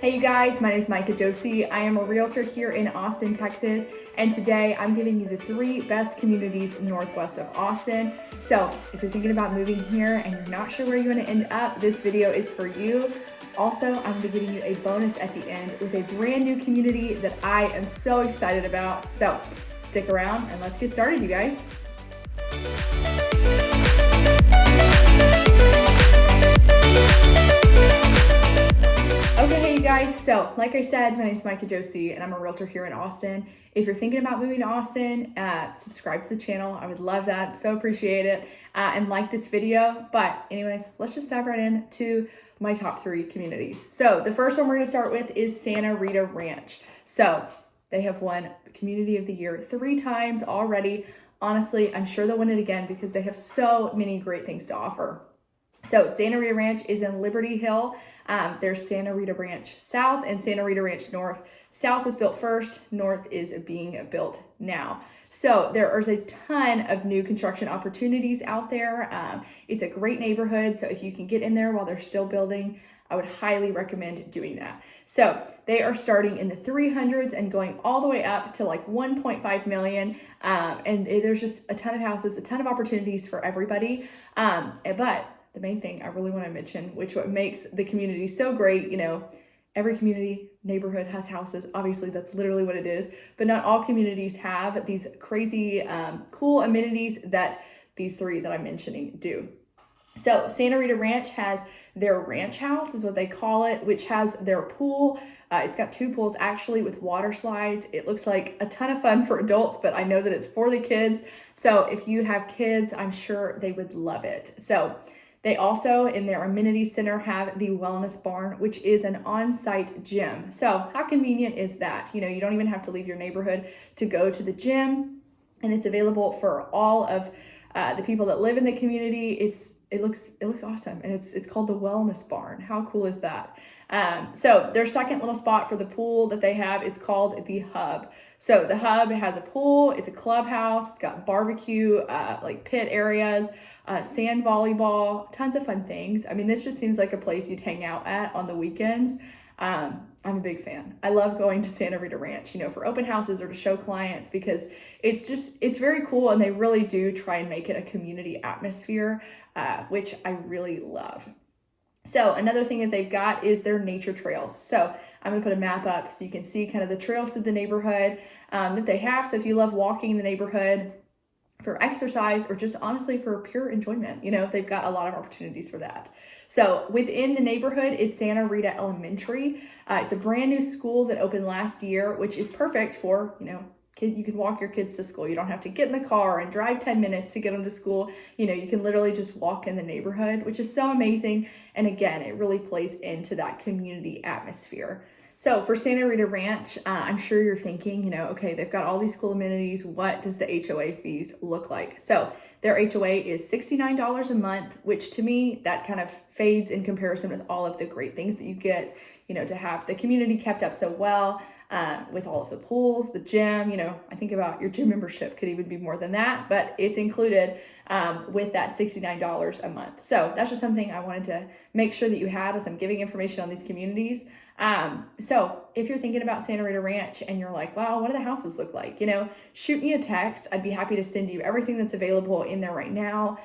Hey you guys, my name is micah.josey. I am a realtor here in Austin, Texas, and today I'm giving you the 3 best communities northwest of Austin. So if you're thinking about moving here and you're not sure where you want to end up, this video is for you. Also, I'm going to be giving you a bonus at the end with a brand new community that I am so excited about. So stick around and let's get started, you guys. Okay, hey you guys, so like I said, my name is micah.josey and I'm a realtor here in Austin. If you're thinking about moving to Austin, subscribe to the channel. I would love that, so appreciate it, and like this video. But anyways, let's just dive right into my top 3 communities. So the first one we're gonna start with is Santa Rita Ranch. So they have won Community of the Year 3 times already. Honestly, I'm sure they'll win it again because they have so many great things to offer. So Santa Rita Ranch is in Liberty Hill. There's Santa Rita Ranch South and Santa Rita Ranch North. South was built first, North is being built now. So there is a ton of new construction opportunities out there. It's a great neighborhood, so if you can get in there while they're still building, I would highly recommend doing that. So they are starting in the 300s and going all the way up to like 1.5 million. And there's just a ton of houses, a ton of opportunities for everybody. But the main thing I really want to mention, which what makes the community so great, every community neighborhood has houses. Obviously, that's literally what it is. But not all communities have these crazy, cool amenities that these 3 that I'm mentioning do. So Santa Rita Ranch has their ranch house, is what they call it, which has their pool. It's got 2 pools actually with water slides. It looks like a ton of fun for adults, but I know that it's for the kids. So if you have kids, I'm sure they would love it. So they also, in their amenity center, have the Wellness Barn, which is an on-site gym. So how convenient is that? You don't even have to leave your neighborhood to go to the gym, and it's available for all of the people that live in the community. It looks awesome, and it's called the Wellness Barn. How cool is that? So their second little spot for the pool that they have is called the Hub. So the Hub has a pool, it's a clubhouse, it's got barbecue, like pit areas, sand volleyball, tons of fun things. I mean, this just seems like a place you'd hang out at on the weekends. I'm a big fan. I love going to Santa Rita Ranch, for open houses or to show clients, because it's very cool, and they really do try and make it a community atmosphere, which I really love. So another thing that they've got is their nature trails. So I'm gonna put a map up so you can see kind of the trails through the neighborhood that they have. So if you love walking in the neighborhood for exercise or just honestly for pure enjoyment, they've got a lot of opportunities for that. So within the neighborhood is Santa Rita Elementary. It's a brand new school that opened last year, which is perfect for, you can walk your kids to school. You don't have to get in the car and drive 10 minutes to get them to school. You can literally just walk in the neighborhood, which is so amazing. And again, it really plays into that community atmosphere. So for Santa Rita Ranch, I'm sure you're thinking, okay, they've got all these cool amenities. What does the HOA fees look like? So their HOA is $69 a month, which to me, that kind of fades in comparison with all of the great things that you get, to have the community kept up so well, with all of the pools, the gym. I think about your gym membership could even be more than that, but it's included with that $69 a month. So that's just something I wanted to make sure that you had as I'm giving information on these communities. So if you're thinking about Santa Rita Ranch and you're like, wow, what do the houses look like? Shoot me a text. I'd be happy to send you everything that's available in there right now,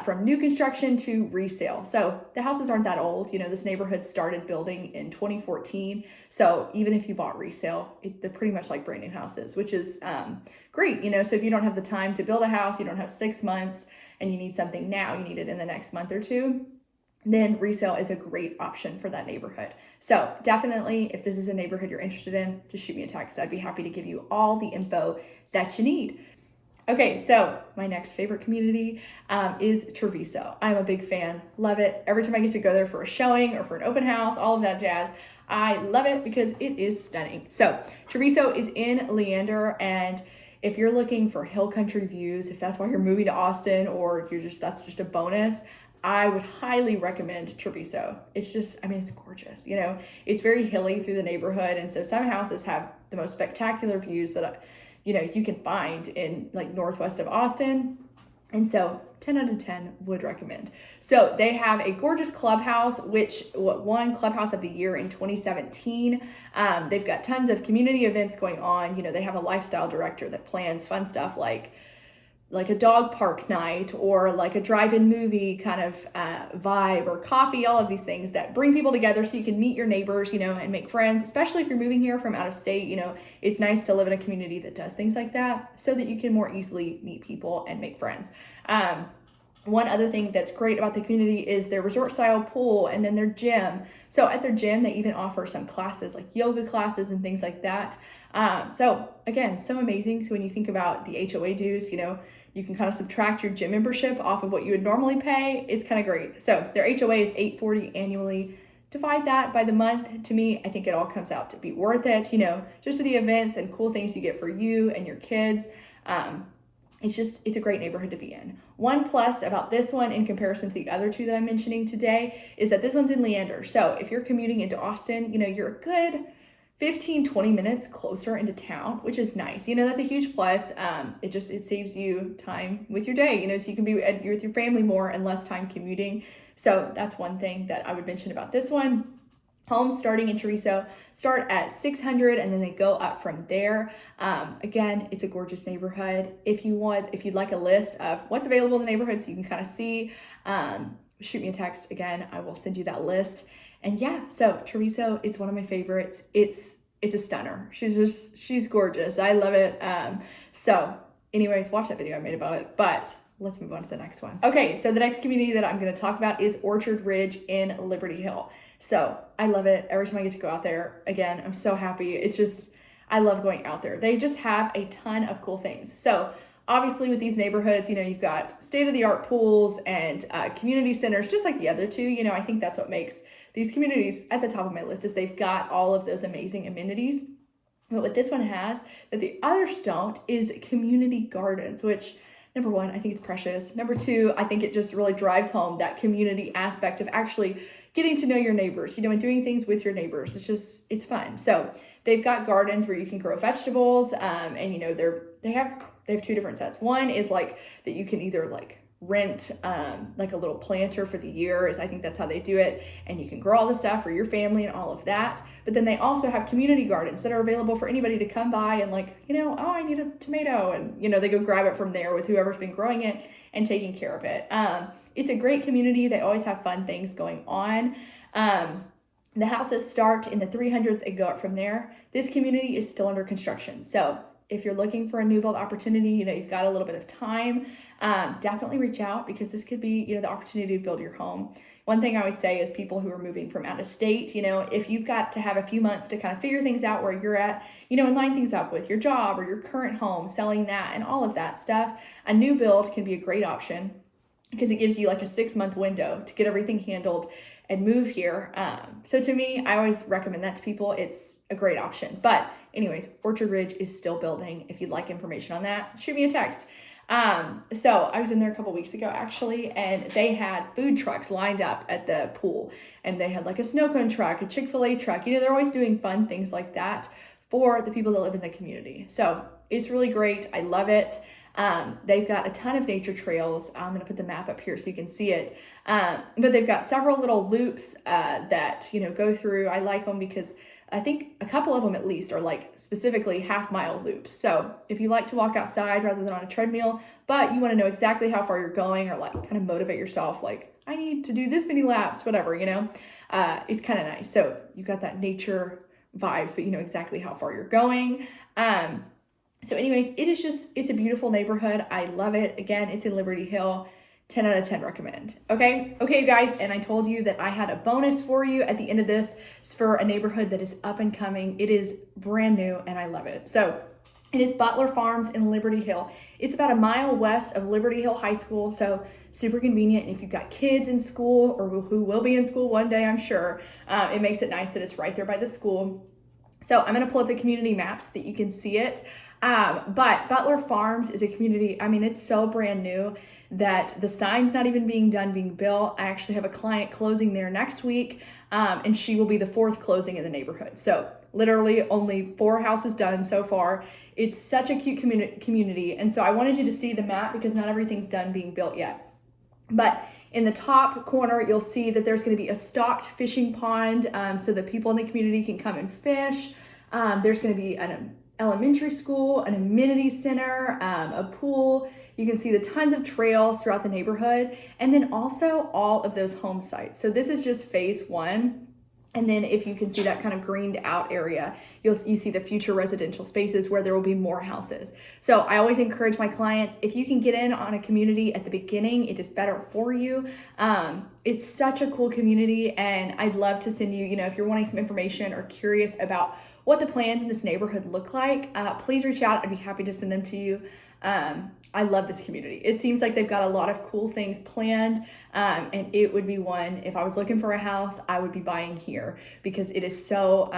from new construction to resale. So the houses aren't that old. This neighborhood started building in 2014. So even if you bought resale, they're pretty much like brand new houses, which is great. So if you don't have the time to build a house, you don't have 6 months and you need something now, you need it in the next month or 2, then resale is a great option for that neighborhood. So definitely, if this is a neighborhood you're interested in, just shoot me a text. I'd be happy to give you all the info that you need. Okay, so my next favorite community is Treviso. I'm a big fan, love it. Every time I get to go there for a showing or for an open house, all of that jazz, I love it because it is stunning. So Treviso is in Leander, and if you're looking for hill country views, if that's why you're moving to Austin, or that's just a bonus, I would highly recommend Treviso. It's just, it's gorgeous. It's very hilly through the neighborhood. And so some houses have the most spectacular views that, you can find in like northwest of Austin. And so 10 out of 10 would recommend. So they have a gorgeous clubhouse, which won Clubhouse of the Year in 2017. They've got tons of community events going on. You know, they have a lifestyle director that plans fun stuff like a dog park night or like a drive-in movie kind of vibe, or coffee, all of these things that bring people together so you can meet your neighbors, you know, and make friends, especially if you're moving here from out of state. You know, it's nice to live in a community that does things like that so that you can more easily meet people and make friends. One other thing that's great about the community is their resort style pool and then their gym. So at their gym, they even offer some classes like yoga classes and things like that. So again, so amazing. So when you think about the HOA dues, you know, you can kind of subtract your gym membership off of what you would normally pay. It's kind of great. So their HOA is $840 annually. Divide that by the month. To me, I think it all comes out to be worth it, you know, just for the events and cool things you get for you and your kids. It's a great neighborhood to be in. One plus about this one in comparison to the other two that I'm mentioning today is that this one's in Leander. So if you're commuting into Austin, you know, you're a good 15-20 minutes closer into town, which is nice. You know, that's a huge plus. It saves you time with your day, you know, so you can be with your family more and less time commuting. So that's one thing that I would mention about this one. Homes starting in Chorizo start at $600 and then they go up from there. Again, it's a gorgeous neighborhood. If you'd like a list of what's available in the neighborhood so you can kind of see, shoot me a text. Again, I will send you that list. And yeah, so Chorizo, it's one of my favorites. It's a stunner. She's gorgeous. I love it. So anyways, watch that video I made about it, but let's move on to the next one. Okay, so the next community that I'm going to talk about is Orchard Ridge in Liberty Hill. So I love it. Every time I get to go out there, again, I'm so happy. I love going out there. They just have a ton of cool things. So obviously with these neighborhoods, you know, you've got state-of-the-art pools and community centers, just like the other two. You know, I think that's what makes these communities at the top of my list, is they've got all of those amazing amenities. But what this one has that the others don't is community gardens, which number one, I think it's precious. Number two, I think it just really drives home that community aspect of actually getting to know your neighbors, you know, and doing things with your neighbors. It's fun. So they've got gardens where you can grow vegetables, and you know, they have two different sets. One is like that you can either like rent like a little planter for the year, I think that's how they do it, and you can grow all the stuff for your family and all of that. But then they also have community gardens that are available for anybody to come by and like, you know, oh, I need a tomato, and you know, they go grab it from there with whoever's been growing it and taking care of it. It's a great community. They always have fun things going on. The houses start in the 300s and go up from there. This community is still under construction, so if you're looking for a new build opportunity, you know, you've got a little bit of time, definitely reach out, because this could be, you know, the opportunity to build your home. One thing I always say is people who are moving from out of state, you know, if you've got to have a few months to kind of figure things out where you're at, you know, and line things up with your job or your current home, selling that and all of that stuff, a new build can be a great option because it gives you like a 6-month window to get everything handled and move here. So to me, I always recommend that to people. It's a great option. But anyways, Orchard Ridge is still building. If you'd like information on that, shoot me a text. So I was in there a couple weeks ago actually, and they had food trucks lined up at the pool, and they had like a snow cone truck, a Chick-fil-A truck. You know, they're always doing fun things like that for the people that live in the community. So it's really great. I love it. They've got a ton of nature trails. I'm going to put the map up here so you can see it. But they've got several little loops, that, you know, go through. I like them because I think a couple of them at least are like specifically half-mile loops. So if you like to walk outside rather than on a treadmill, but you want to know exactly how far you're going, or like kind of motivate yourself, like I need to do this many laps, whatever, you know, it's kind of nice. So you've got that nature vibes, but you know exactly how far you're going. So anyways, it's a beautiful neighborhood. I love it. Again, it's in Liberty Hill. 10 out of 10 recommend. Okay, you guys, and I told you that I had a bonus for you at the end of this. It's for a neighborhood that is up and coming. It is brand new and I love it. So it is Butler Farms in Liberty Hill. It's about a mile west of Liberty Hill High School, so super convenient. And if you've got kids in school, or who will be in school one day, I'm sure, it makes it nice that it's right there by the school. So I'm gonna pull up the community maps so that you can see it. But Butler Farms is a community, I mean, it's so brand new that the sign's not even being built. I actually have a client closing there next week. and she will be the 4th closing in the neighborhood. So literally only 4 houses done so far. It's such a cute community. And so I wanted you to see the map because not everything's done being built yet. But in the top corner, you'll see that there's going to be a stocked fishing pond so that people in the community can come and fish. There's going to be an elementary school, an amenity center, a pool. You can see the tons of trails throughout the neighborhood, and then also all of those home sites. So this is just phase 1. And then if you can see that kind of greened out area, you see the future residential spaces where there will be more houses. So I always encourage my clients, if you can get in on a community at the beginning, it is better for you. It's such a cool community, and I'd love to send you, if you're wanting some information or curious about what the plans in this neighborhood look like, please reach out. I'd be happy to send them to you. I love this community. It seems like they've got a lot of cool things planned, and it would be one, if I was looking for a house, I would be buying here because it is so,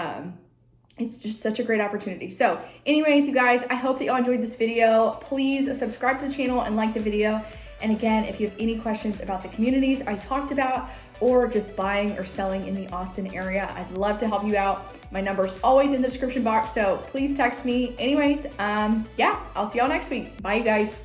it's just such a great opportunity. So anyways, you guys, I hope that y'all enjoyed this video. Please subscribe to the channel and like the video. And again, if you have any questions about the communities I talked about or just buying or selling in the Austin area, I'd love to help you out. My number's always in the description box, so please text me. Anyways, yeah, I'll see y'all next week. Bye, you guys.